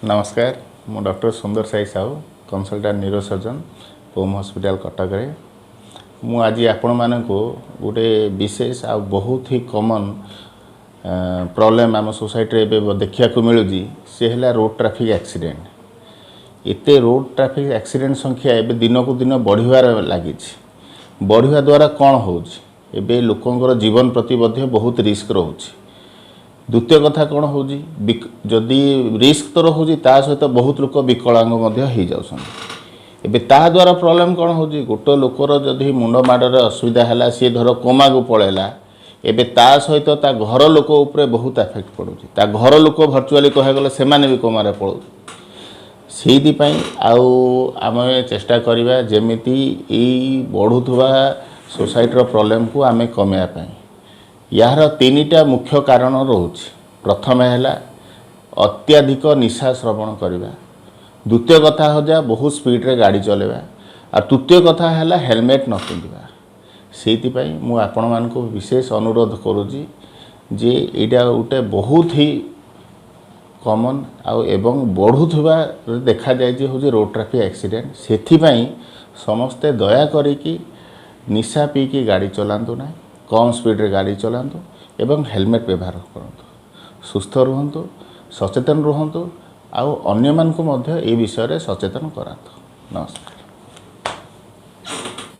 नमस्कार मु डॉक्टर सुंदर साई साहू कंसल्टेंट न्यूरोसर्जन ओम हॉस्पिटल कटक रे मु आज आपण मानक गोटे विशेष आ बहुत ही कॉमन प्रॉब्लम आम सोसाइटी रे देखा मिलूँ सी है रोड ट्रैफिक एक्सीडेंट। एते रोड ट्रैफिक एक्सीडेंट संख्या एवं दिन को दिन बढ़िबार लगी बढ़िया द्वारा कौन होबे लोकंर जीवन प्रति बहुत रिस्क रोचे। द्वितीय कथा कौन हो जदि रिस्क तो रोचे ता सहित बहुत लोक विकलांग हो जाए ता द्वारा प्रॉब्लम कौन हो गोटे लोकर जदि मुंड माड़े असुविधा है सी धर कोमा को पलैला एबे ता सहित ता घर लोक उपरे बहुत एफेक्ट पड़ुची ता घर लोक भर्चुआली कह गले से भी कोमार पड़ो से आम चेष्टा करवा जमीती बढ़ुवा सोसाइटर प्रॉब्लम को आम कमेवाई। यार तीनिटा मुख्य कारण रोचे। प्रथम है अत्याधिक निशा श्रवण करवा, द्वितीय कथा हो जा बहुत स्पीड रे गाड़ी चलेवा और तृतीय कथा है हेलमेट न पिंधा। से मु आपण मानक विशेष अनुरोध करुँची जे एटा गोटे बहुत ही कॉमन एवं बढ़ुवा देखा जाए हूँ रोड ट्रैफिक एक्सीडेंट। से समस्ते दया करिकी निशा पीकी गाड़ी चलातु ना, कम स्पीड रे गाड़ी चलातु एवं हेलमेट व्यवहार करतु। सुस्थ रुहतु, सचेतन रुहतु, आउ अन्य मानकु मध्य ए विषय रे सचेतन करातु। नमस्कार।